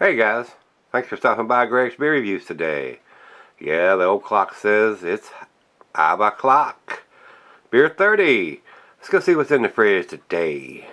Hey guys, thanks for stopping by Gregsbeerreviews today. Yeah, the old clock says it's 5 o'clock. Beer 30. Let's go see what's in the fridge today.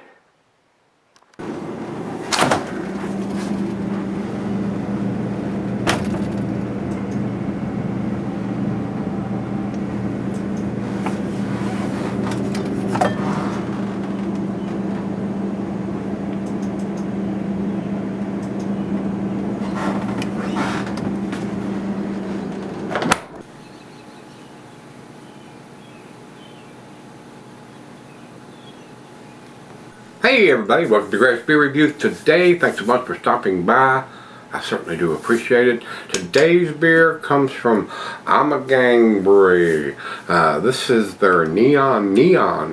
Hey everybody, welcome to Gregsbeerreviews today. Thanks so much for stopping by. I certainly do appreciate it. Today's beer comes from Ommegang Brewery. This is their Neon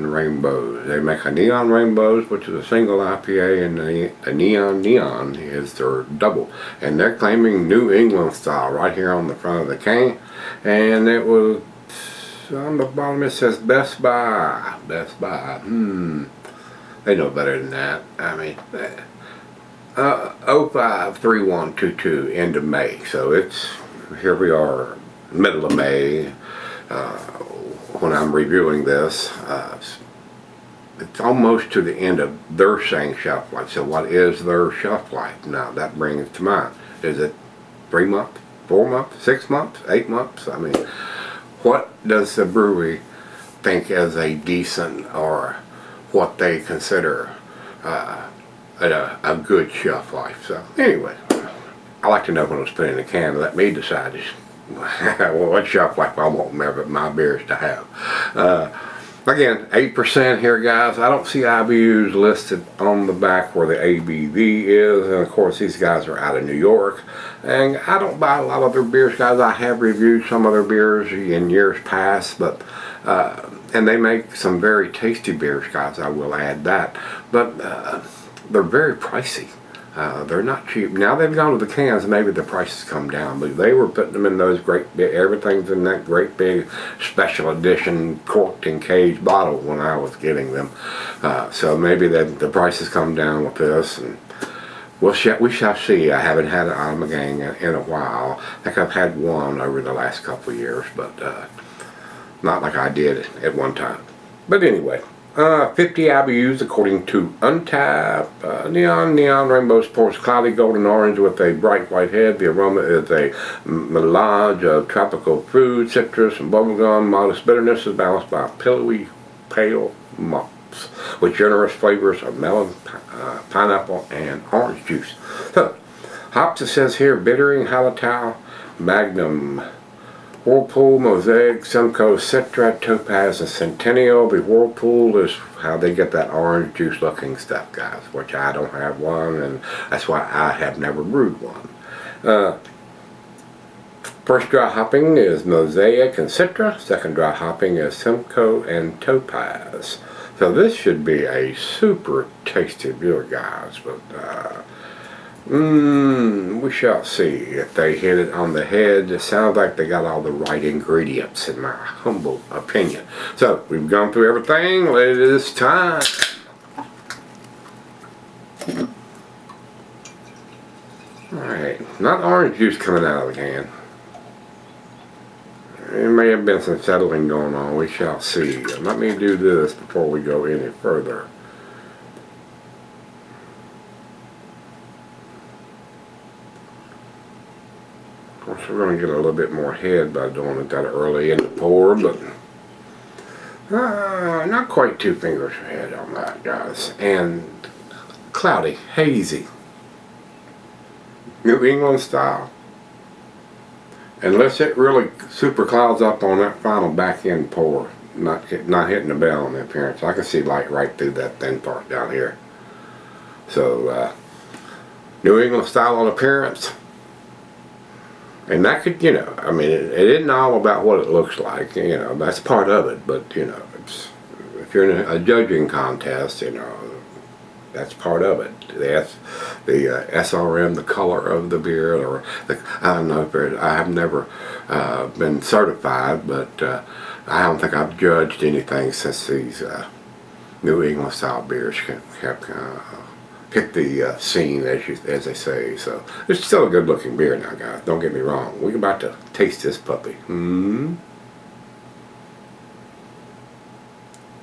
Rainbows. They make a Neon Rainbows, which is a single IPA, and the Neon is their double. And they're claiming New England style right here on the front of the can. And it was, on the bottom it says Best Buy. They know better than that. I mean, 053122, end of May. So it's, here we are, middle of May, when I'm reviewing this. It's almost to the end of their saying shelf life. So what is their shelf life? Now that brings to mind, is it 3 months, 4 months, 6 months, 8 months? I mean, what does the brewery think as a decent, or what they consider a good shelf life? So anyway, I like to know when it's put in a can to let me decide what shelf life I want my beers to have. Again, 8% here, guys. I don't see IBUs listed on the back where the ABV is, and of course these guys are out of New York, and I don't buy a lot of their beers, guys. I have reviewed some of their beers in years past, but and they make some very tasty beers, guys, I will add that, but they're very pricey. They're not cheap. Now they've gone to the cans, maybe the prices come down, but they were putting them in those great big, everything's in that great big special edition corked and caged bottle when I was getting them. So maybe the prices come down with this, and we shall see. I haven't had an Ommegang in a while. I think I've had one over the last couple of years, but not like I did at one time. But anyway, 50 IBUs according to Untappd. Neon Rainbows pours cloudy golden orange with a bright white head. The aroma is a melange of tropical fruit, citrus, and bubblegum. Modest bitterness is balanced by pillowy, pale malts with generous flavors of melon, pineapple, and orange juice. So, hops, it says here, bittering, Hallertau, Magnum, Whirlpool, Mosaic, Simcoe, Citra, Topaz, and Centennial. The Whirlpool is how they get that orange juice looking stuff, guys, which I don't have one, and that's why I have never brewed one. First dry hopping is Mosaic and Citra. Second dry hopping is Simcoe and Topaz. So this should be a super tasty beer, guys, but we shall see if they hit it on the head. It sounds like they got all the right ingredients, in my humble opinion. So we've gone through everything. It is time. Alright, not orange juice coming out of the can. There may have been some settling going on. We shall see. Let me do this before we go any further. Of course, we're going to get a little bit more head by doing it that early in the pour, but not quite 2 fingers ahead on that, guys. And cloudy, hazy, New England style. Unless it really super clouds up on that final back end pour, not hitting the bell on the appearance. I can see light right through that thin part down here. So New England style on appearance. And that could, you know, I mean, it isn't all about what it looks like, you know, that's part of it, but, you know, it's, if you're in a judging contest, you know, that's part of it. The SRM, the color of the beer, or I don't know, I have never been certified, but I don't think I've judged anything since these New England style beers hit the scene, as they say. So it's still a good looking beer now, guys. Don't get me wrong. We're about to taste this puppy. To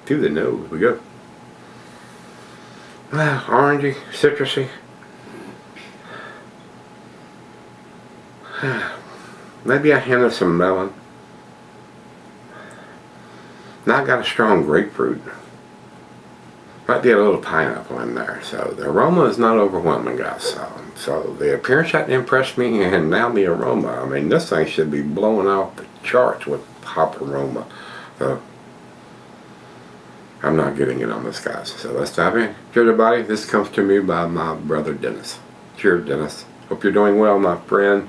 the nose we go. Orangey, citrusy. Maybe a hint of some melon. Now I got a strong grapefruit. Might be a little pineapple in there. So the aroma is not overwhelming, guys. So the appearance hadn't impressed me, and now the aroma. I mean, this thing should be blowing off the charts with hop aroma. So I'm not getting it on this, guys. So let's dive in. Cheers, everybody. This comes to me by my brother Dennis. Cheers, Dennis. Hope you're doing well, my friend.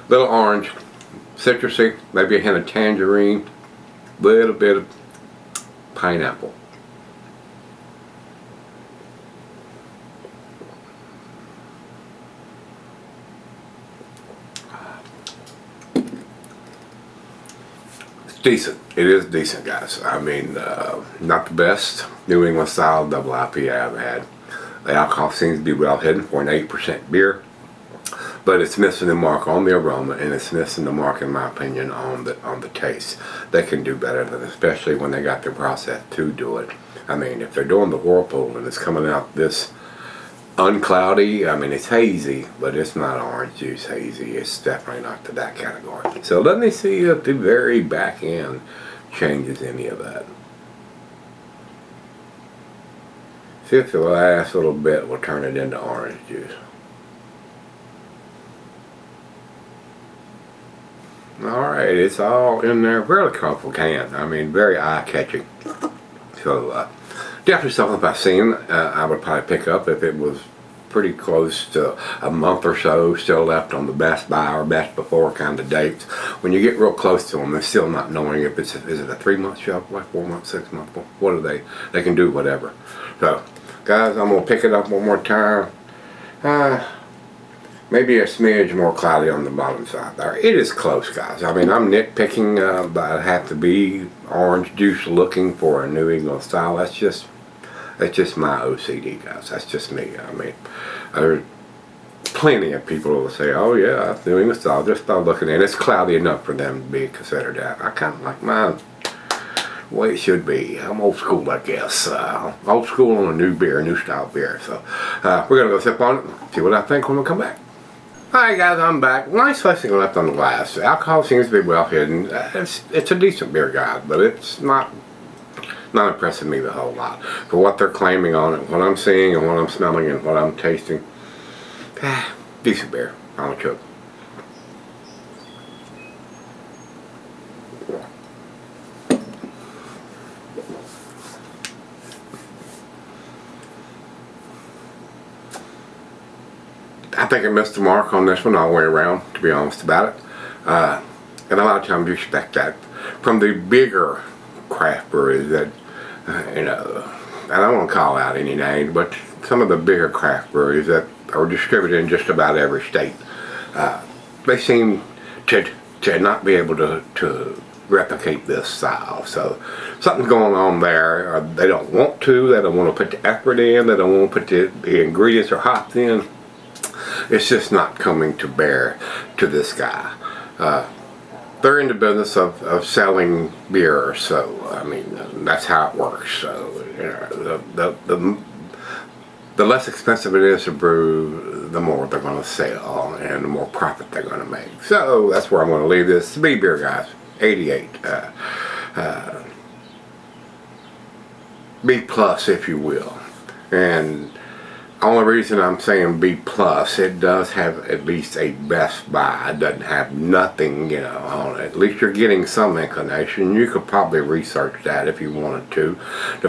Little orange, citrusy, maybe a hint of tangerine, little bit of pineapple. It's decent. It is decent, guys. I mean, not the best New England style double IPA I've had. The alcohol seems to be well hidden for an 8% beer. But it's missing the mark on the aroma, and it's missing the mark, in my opinion, on the taste. They can do better than, especially when they got their process to do it. I mean, if they're doing the whirlpool and it's coming out this uncloudy, I mean, it's hazy, but it's not orange juice hazy. It's definitely not to that category. So let me see if the very back end changes any of that. See if the last little bit will turn it into orange juice. Alright, it's all in there. Really colorful can. I mean, very eye-catching. So, definitely something if I've seen, I would probably pick up if it was pretty close to a month or so still left on the best by or best before kind of dates. When you get real close to them, they're still not knowing if is it a 3-month shelf life, 4 months, 6 months. What are they? They can do whatever. So, guys, I'm going to pick it up one more time. Maybe a smidge more cloudy on the bottom side there. It is close, guys. I mean, I'm nitpicking, but I have to be orange juice looking for a New England style. That's just my OCD, guys. That's just me. I mean, there's plenty of people who will say, oh yeah, it's New England style. Just start looking at it. It's cloudy enough for them to be considered that. I kind of like mine the way it should be. I'm old school, I guess. Old school on a new beer, new style beer. So we're going to go sip on it, see what I think when we come back. Alright guys, I'm back. Nice slicing left on the glass. The alcohol seems to be well hidden. It's a decent beer, guys, but it's not impressing me the whole lot. For what they're claiming on it, what I'm seeing and what I'm smelling and what I'm tasting, decent beer. I don't choke. I think I missed the mark on this one all the way around, to be honest about it. And a lot of times you expect that from the bigger craft breweries that, you know, I don't want to call out any names, but some of the bigger craft breweries that are distributed in just about every state, they seem to not be able to replicate this style. So something's going on there. They don't want to. They don't want to put the effort in. They don't want to put the ingredients or hops in. It's just not coming to bear to this guy. They're in the business of selling beer, so I mean that's how it works. So you know, the less expensive it is to brew, the more they're going to sell and the more profit they're going to make. So that's where I'm going to leave this. B beer, guys, 88. B plus, if you will, and. Only reason I'm saying B plus, it does have at least a Best Buy. It doesn't have nothing, you know, on it. At least you're getting some inclination. You could probably research that if you wanted to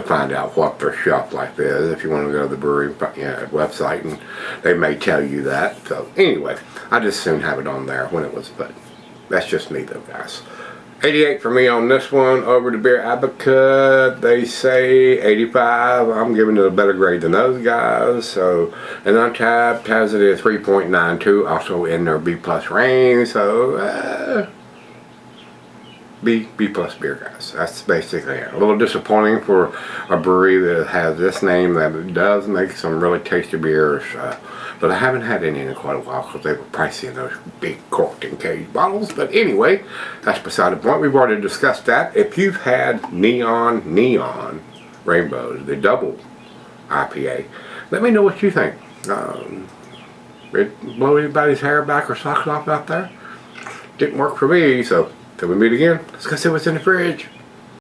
find out what their shelf life is. If you want to go to the brewery website, and they may tell you that. So anyway, I just soon have it on there when it was, but that's just me though, guys. 88 for me on this one. Over to Beer Advocate, they say 85. I'm giving it a better grade than those guys. So, and Untapped has it at 3.92, also in their B plus range. So, B plus beer, guys. That's basically it. A little disappointing for a brewery that has this name, that does make some really tasty beers. But I haven't had any in quite a while because they were pricey in those big corked and caged bottles. But anyway, that's beside the point. We've already discussed that. If you've had Neon Rainbows, the double IPA, let me know what you think. It blow anybody's hair back or socks off out there? Didn't work for me, so till we meet again, let's go see what's in the fridge.